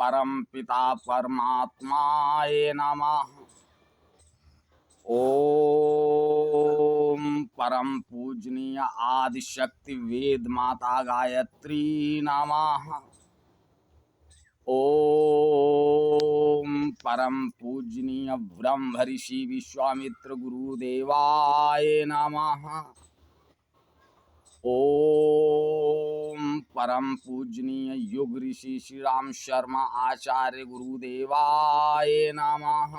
परम पिता परमात्माय नमः। ओम परम पूजनीय आदिशक्ति वेद माता गायत्री नमः। ओम परम पूजनीय ब्रह्म ऋषि विश्वामित्र गुरुदेवाय नमः। ओम परम पूजनीय युग ऋषि श्री राम शर्मा आचार्य गुरुदेवाय नमः।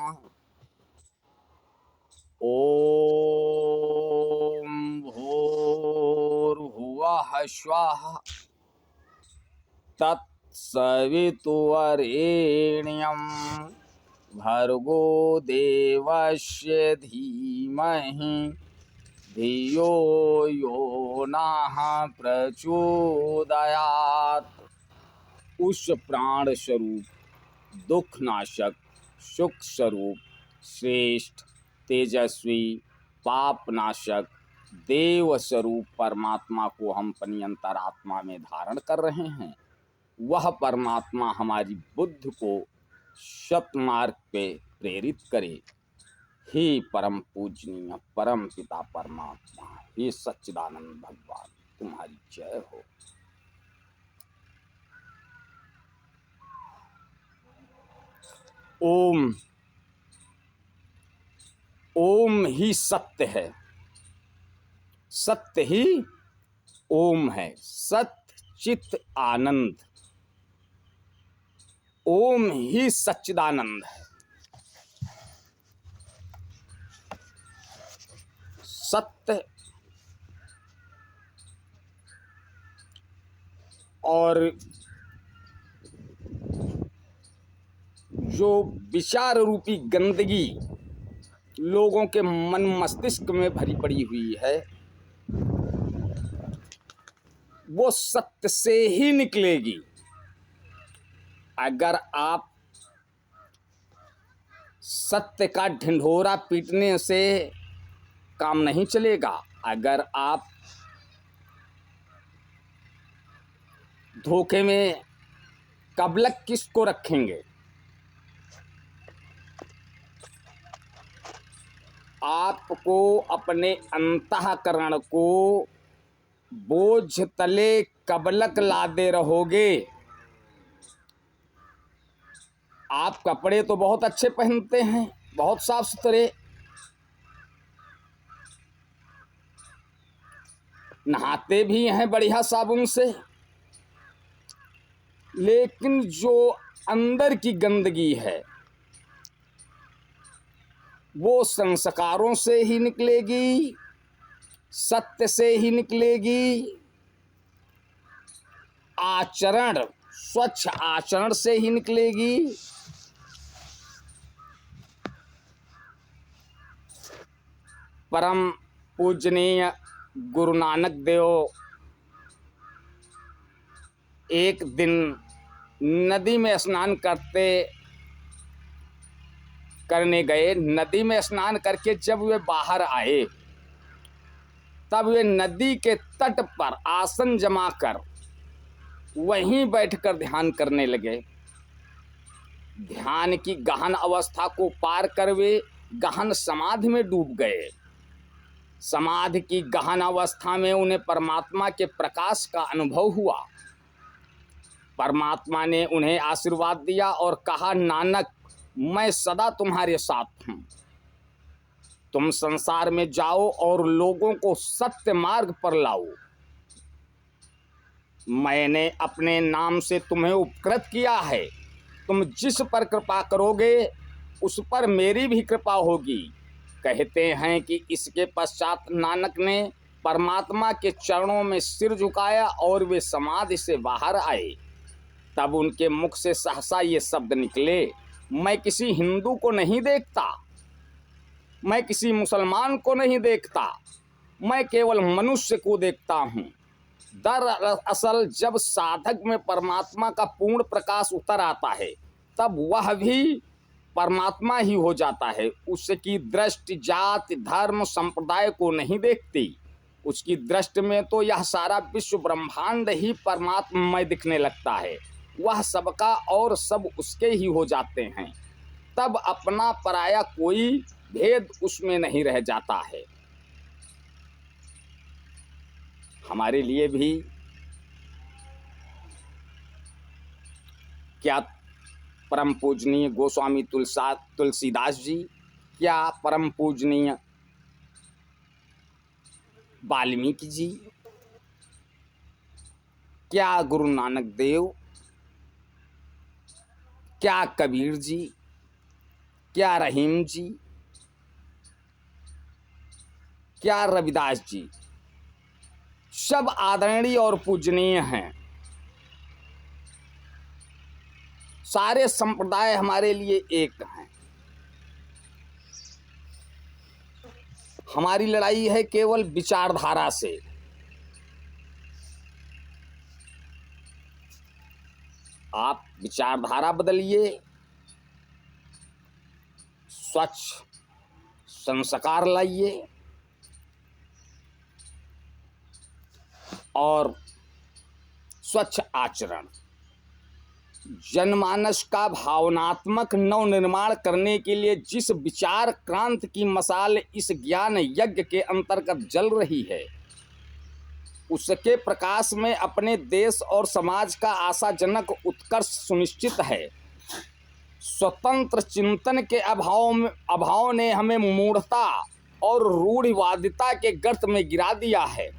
ओम भूर्भुवः स्वः तत्सवितुर्वरेण्यं भर्गो देवस्य धीमहि धियो यो नः प्रचोदयात्। उस प्राण स्वरूप, दुखनाशक, सुख स्वरूप, श्रेष्ठ, तेजस्वी, पापनाशक, देव स्वरूप परमात्मा को हम अपनी अंतरात्मा में धारण कर रहे हैं। वह परमात्मा हमारी बुद्धि को सतमार्ग पे प्रेरित करे। हे परम पूजनीय परम पिता परमात्मा, हे सच्चिदानंद भगवान, तुम्हारी जय हो। ओम ओम ही सत्य है, सत्य ही ओम है। सत्य चित आनंद, ओम ही सच्चिदानंद है। सत्य और जो विचार रूपी गंदगी लोगों के मन मस्तिष्क में भरी पड़ी हुई है, वो सत्य से ही निकलेगी। अगर आप सत्य का ढिंढोरा पीटने से काम नहीं चलेगा। अगर आप धोखे में कबलक किसको रखेंगे? आपको अपने अंतःकरण को बोझ तले कबलक लादे रहोगे। आप कपड़े तो बहुत अच्छे पहनते हैं, बहुत साफ सुथरे, नहाते भी हैं बढ़िया साबुन से, लेकिन जो अंदर की गंदगी है वो संस्कारों से ही निकलेगी, सत्य से ही निकलेगी, आचरण, स्वच्छ आचरण से ही निकलेगी। परम पूजनीय गुरु नानक देव एक दिन नदी में स्नान करने गए। नदी में स्नान करके जब वे बाहर आए, तब वे नदी के तट पर आसन जमा कर वहीं बैठकर ध्यान करने लगे। ध्यान की गहन अवस्था को पार कर वे गहन समाधि में डूब गए। समाधि की गहन अवस्था में उन्हें परमात्मा के प्रकाश का अनुभव हुआ। परमात्मा ने उन्हें आशीर्वाद दिया और कहा, नानक, मैं सदा तुम्हारे साथ हूँ। तुम संसार में जाओ और लोगों को सत्य मार्ग पर लाओ। मैंने अपने नाम से तुम्हें उपकृत किया है। तुम जिस पर कृपा करोगे उस पर मेरी भी कृपा होगी। कहते हैं कि इसके पश्चात नानक ने परमात्मा के चरणों में सिर झुकाया और वे समाधि से बाहर आए। तब उनके मुख से सहसा ये शब्द निकले, मैं किसी हिंदू को नहीं देखता, मैं किसी मुसलमान को नहीं देखता, मैं केवल मनुष्य को देखता हूँ। दरअसल जब साधक में परमात्मा का पूर्ण प्रकाश उतर आता है, तब वह भी परमात्मा ही हो जाता है। उसकी दृष्टि जाति धर्म संप्रदाय को नहीं देखती। उसकी दृष्टि में तो यह सारा विश्व ब्रह्मांड ही परमात्ममय दिखने लगता है। वह सबका और सब उसके ही हो जाते हैं। तब अपना पराया कोई भेद उसमें नहीं रह जाता है। हमारे लिए भी क्या परम पूजनीय गोस्वामी तुलसीदास जी, क्या परम पूजनीय वाल्मीकि जी, क्या गुरु नानक देव, क्या कबीर जी, क्या रहीम जी, क्या रविदास जी, सब आदरणीय और पूजनीय हैं। सारे संप्रदाय हमारे लिए एक हैं। हमारी लड़ाई है केवल विचारधारा से। आप विचारधारा बदलिए, स्वच्छ संस्कार लाइए और स्वच्छ आचरण। जनमानस का भावनात्मक नवनिर्माण करने के लिए जिस विचार क्रांति की मशाल इस ज्ञान यज्ञ के अंतर्गत जल रही है, उसके प्रकाश में अपने देश और समाज का आशाजनक उत्कर्ष सुनिश्चित है। स्वतंत्र चिंतन के अभाव ने हमें मूढ़ता और रूढ़िवादिता के गर्त में गिरा दिया है।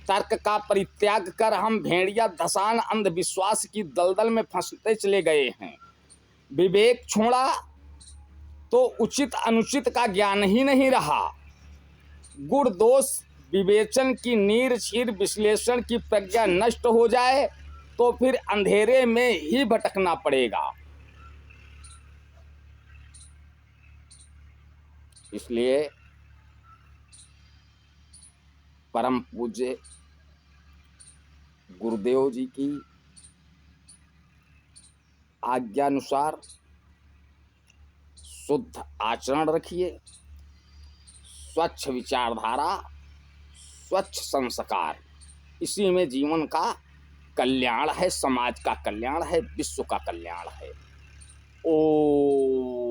तर्क का परित्याग कर हम भेड़िया धसान अंधविश्वास की दलदल में फंसते चले गए हैं। विवेक छोड़ा तो उचित अनुचित का ज्ञान ही नहीं रहा। गुण दोष विवेचन की नीर छीर विश्लेषण की प्रज्ञा नष्ट हो जाए तो फिर अंधेरे में ही भटकना पड़ेगा। इसलिए परम पूज्य गुरुदेव जी की आज्ञानुसार शुद्ध आचरण रखिए, स्वच्छ विचारधारा, स्वच्छ संस्कार, इसी में जीवन का कल्याण है, समाज का कल्याण है, विश्व का कल्याण है। ओ